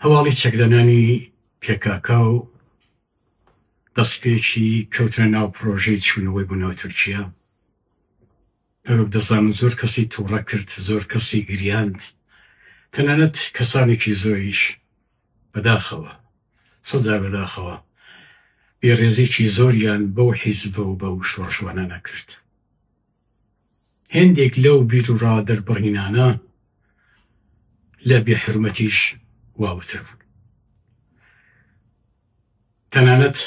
هەواڵی چەکدانانی پێکاکا و دەستپێکی کەوتنە ناو پرۆژەی چوونەوەی بوونەوە تورکیا. ئەوە دەزانم زۆر کەسی تووڕە کرد، زۆر کەسی گریاند، تەنانەت کەسانێکی زۆریش بەداخەوە سەدا بەداخەوە بێڕێزێکی زۆریان بەو حیزبە و بەو شۆڕشوانە نەکرد. هێندێک لەو بیر و ڕادەربڕینانە لە بێحرمەتیش واوتر بوون. تەنانەت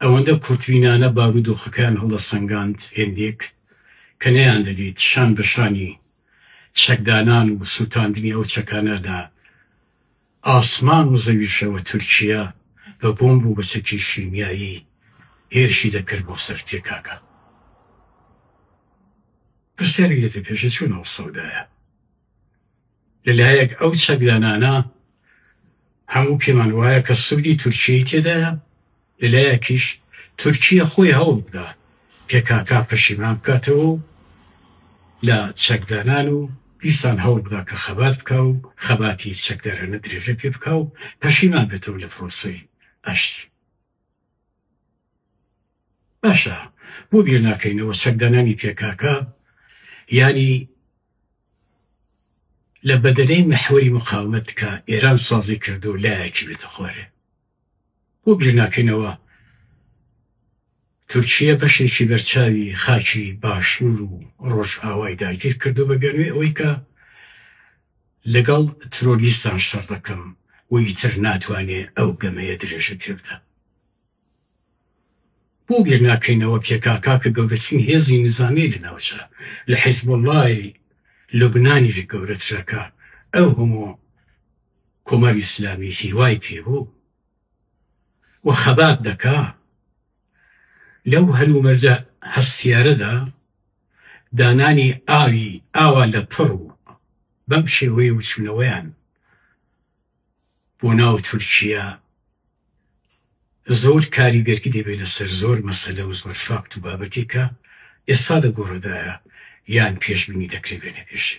ئەوەندە کورتبینانە بارودۆخەکان هەڵدەسەنگاند هێندێک کە نەیان دەدیت شان بەشانی چەکدانان و سووتاندنی ئەو چەکانەدا ئاسمان و زەویشەوە تورکیا بە بۆمب و بەچەکی شیمیایی هێرشی دەکرد بۆ سەر پێکاکە. پرسیارێک دێتە پێشە چوونەوە سەودایە. لەلایەک ئەو چەکدانانە هەموو پێمان وایە کە سوودی تورکیای تێدایە، لەلایەکیش تورکیا خۆی هەوڵ بدا پێکاکا پەشیمان بکاتەوە و لە چەکدانان و بیستان هەوڵ بدا کە خەبات بکە و خەباتی چەکدارانە درێژە پێ بکە و پەشیمان بێتەوە لە پرۆسەی ئاشتی. باشە، بۆ بیر ناکەینەوە چەکدانانی پێکاکا یانی لە بەدەنەی مەحوەری مقاومەت کە ئێران سازی کردو و لایەکی بێتە خوارێ. بۆ بیر ناکەینەوە تورکیا بەشێکی بەرچاوی خاکی باشوور و ڕۆژئاوای داگیر کردو بە بێنوێ ئەوەی کە لەگەڵ ترۆریستان شەڕ دەکەم و ئیتر ناتوانێ ئەو گەمەیە درێژە پێ بدە. بۆ بیر ناکەینەوە پێکاکا کە گەورەترین هێزی نظامی لەناوچە لە حیزبوڵڵای لوبنانیش گەورەترەکە ئەو هەموو کۆمەڵی ئیسلامی هیوای پێبوو و خەبات دەکا لەو هەلومەرجە هەستیارەدا دانانی ئاوا لە پڕ و بەم شێوەیە وچوونەوەیان بۆ ناو تورکیا زۆر کاریگەرکی دەبێت لەسەر زۆر مەسەلە و زۆر فاکت و بابەتی کە ئێستا دەگۆڕەدایە یان پێشبینی دەکرێت بێنە پێشێ.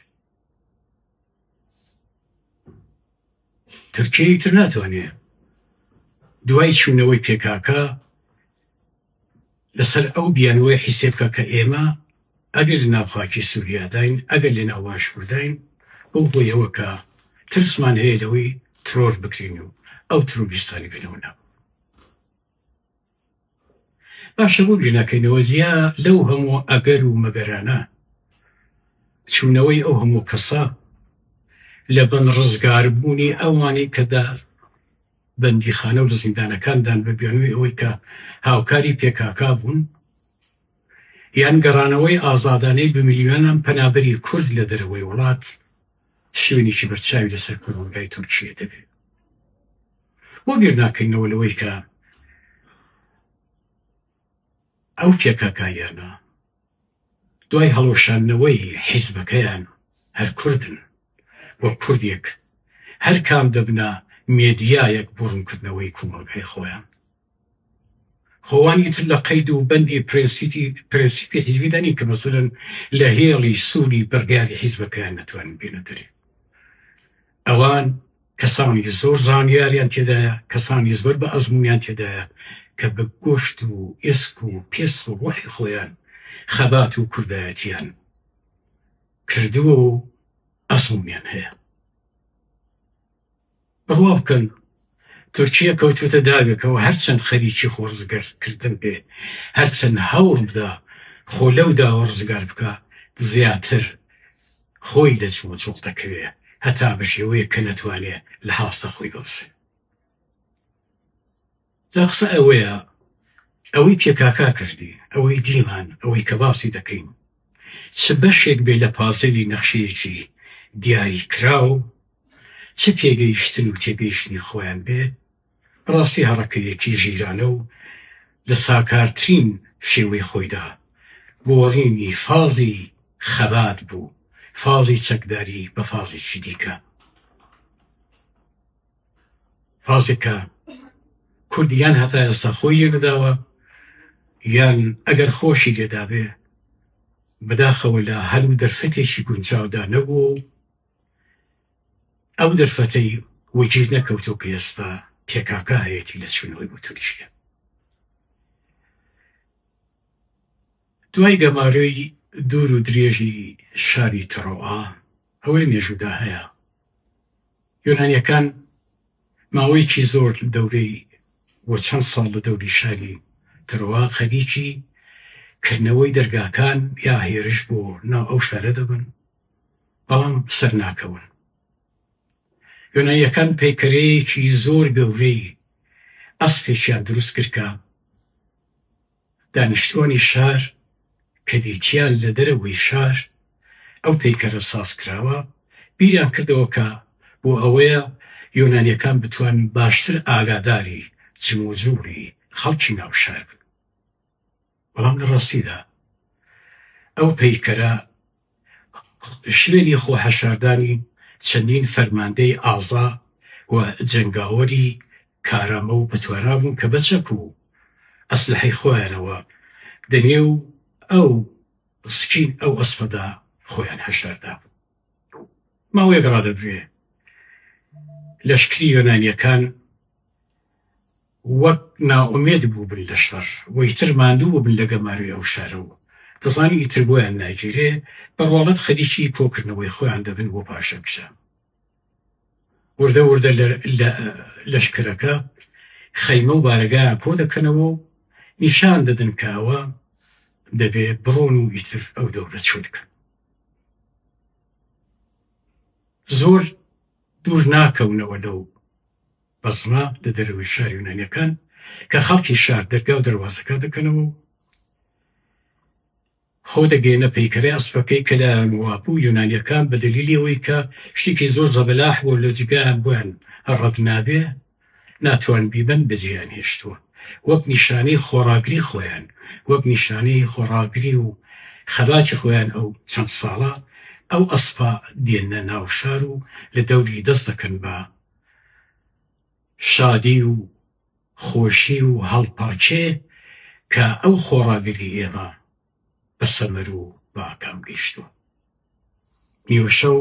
تورکیای تر ناتوانێت دوای چوونەوەی پێکاکە لەسەر ئەو بیانەوەی حیسێ بکە کە ئێمە ئەگەر لە ناوخاکی سووریاداین، ئەگەر لە ناو باشوورداین، بەو بۆیەوە کە ترسمان هەیە لەوەی ترۆر بکرین و ئەو ترۆریستانی بێنەوە ناو. باشە، بۆ بیر ناکەینەوە زیا لەو هەموو ئەگەر و مەگەرانە چوونەوەی ئەو هەموو کەسە لە بن ڕزگاربوونی ئەوانی کەدا بەندیخانە و لە زیندانەکاندان بە بیانووی ئەوەی کە هاوکاری پێکاکا بوون، یان گەڕانەوەی ئازادانەی بە میلیۆنان پەنابەری کورد لە دەرەوەی وڵات شوێنێکی بەرچاوی لەسەر کۆمەلگای تورکیە دەبێت. بۆ بیر ناکەینەوە لەوەی کە ئەو پێکاکایانە دوای هەڵۆشانەوەی حیزبەکەیان هەر کوردن وە کوردێک هەر کام دەبنا مێدیایەک بۆ ڕوونکردنەوەی کۆمەلگای خۆیان. خۆوانی تر لە قەید و بەندی پرەنسیپی حیزبیدانی کە مەسەلەن لە هێڵی سووری بەرگاری حیزبەکەیان نەتوانن بێنە دەرێ. ئەوان کەسانی زۆر زانیاریان تێدایە، کەسانی زۆر بە ئەزموونیان تێدایە کە بە گۆشت و ئێسک و پێست و ڕۆحی خۆیان خەبات و کوردایەتیان کردووە و ئەزموونیان هەیە. بڕوا بکەن تورکیا کەوتوتە داوێکەوە هەرچەند خەریکی خۆڕزگارکردن بێ، هەرچەند هەوڵ بدا خۆ لەودا ڕزگار بکە، زیاتر خۆی دەچوە جوڵ دەکەوێ هەتا بە شێوەیە کە نەتوانێ لە هاستە خۆی بەبسێ. جا قسە ئەوەیە ئەوەی پێکاکا کردی، ئەوەی دیمان، ئەوەی کە باسی دەکەین چ بەشێک بێ لە پازلی نەخشەیەکی دیاری کراو، چ پێگەیشتن و تێگەیشتنی خۆیان بێ، ڕاستی هەڕەکەیەکی ژیرانە و لە ساکارترین شێوەی خۆیدا گۆڕینی فازی خەبات بوو، فازی چەکداری بە فازێکی دیکە، فازێکە کوردیان هەتا ئێستا خۆی یەکداوە یان ئەگەر خۆشی لێدابێ بەداخەوە لە هەلو دەرفەتێکی گونجاودا نەبوو و ئەو دەرفەتەی وەگیر نەکەوتۆ کە ئێستا پێکاکە هەیەی لە چوونەوەی بۆ توریشیە. دوای گەمارەی دوور و درێژی شاری تڕۆئا ئەوە لە مێژوودا هەیە. یۆنانیەکان ماوەیەکی زۆر دەورەی بۆ چەند ساڵ لە دەوری شاری تڕۆئا خەریکی کردنەوەی دەرگاکان یا هێرش بۆ ناو ئەو شارە دەبن، بەڵام سەر ناکەون. یۆنانیەکان پەیکەرەیەکی زۆر گەورەی ئەسپێکیان دروست کرد کە دانیشتوانی شار کە دیتیان لە دەرەوەی شار ئەو پەیکەرە ساز کراوە بیریان کردەوە کە بۆ ئەوەیە یۆنانیەکان بتوان باشتر ئاگاداری جم و جووری خەڵکی ناو شار بن. بەڵام لە ڕاستیدا ئەو پەیکەرە شوێنی خۆهەشاردانی چەندین فەرماندەی ئازا و جەنگاوەری کارامە و بەتوانابوون کە بەچەک و ئەسلحەی خۆیانەوە دەنێو ئەو سکین ئەو ئەسپەدا خۆیان هەشاردا. ماوەیەک ڕادەبرێ لەشکری یۆنانیەکان وەک ناومێد بوو بن لە شەڕ و ئیتر ماندوو بن لە گەماروی ئەو شارە و دەزانی ئیتر بۆیان ناگیرێ بەڕواڵەت خەریکی کۆکردنەوەی خۆیان دەبن بۆ پاشەکشە. وردە وردە لە لەشکرەکە خەیمە و بارەگایان کۆ دەکەنەوە و نیشان دەدەن کە ئەوە دەبێ بڕۆن و ئیتر ئەو دەورە چۆ دەکەن. زۆر دوور ناکەونەوە لەو بەزمە لە دەرەوەی شاری یۆنانیەکان کە خەڵکی شار دەرگا و دەروازەکە دەکەنەوە و خۆ دەگەێنە پەیکەرەی ئەسپەکەی کە لایەن وابوو یۆنانیەکان بە دەلیلی ئەوەی کە شتێکی زۆر زەبەلاح بۆ لە جگایان بۆیان ڕەت نابێ ناتوان بیبەن بەجێیان هێشتووە وەک نیشانەی خۆڕاگری خۆیان، وەک نیشانەی خۆڕاگری و خەباتی خۆیان ئەو چەند ساڵە ئەو ئەسپا دێنە ناو شار و لە دەوری دەست دەکەن بە شادی و خۆشی و هەڵپاچێ کە ئەو خۆڕاگری ئێمە بە سەمەر و بە ئاکام گەیشتووە. نیوە شەو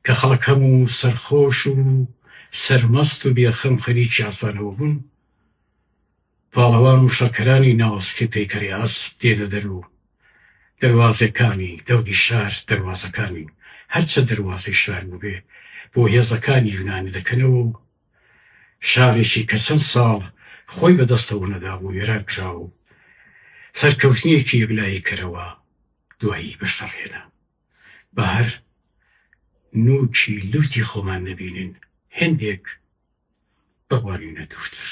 کە خەڵک هەموو سەرخۆش و سەرمەست و بێخەم خەریکی ئاسانەوە بوون، پاڵەوان و شەکەرانی ناوەسکی پەیکەری ئەسپ دێنە دەرو دەروازەکانی دەوری شار، دەروازەکانی هەرچەند دەروازەی شار بووبێ بۆ هێزەکانی یۆنانی دەکەنەوە و شارێکی کە چەند ساڵ خۆی بەدەستەوە نەدابوو وێران کراوە و سەرکەوتنیەکی یەکلایی کەرەوە دوایی بەشەڕهێنا بە هەر نوکی لوتی خۆمان نەبینن هێندێک بڕوانینە دوورتر.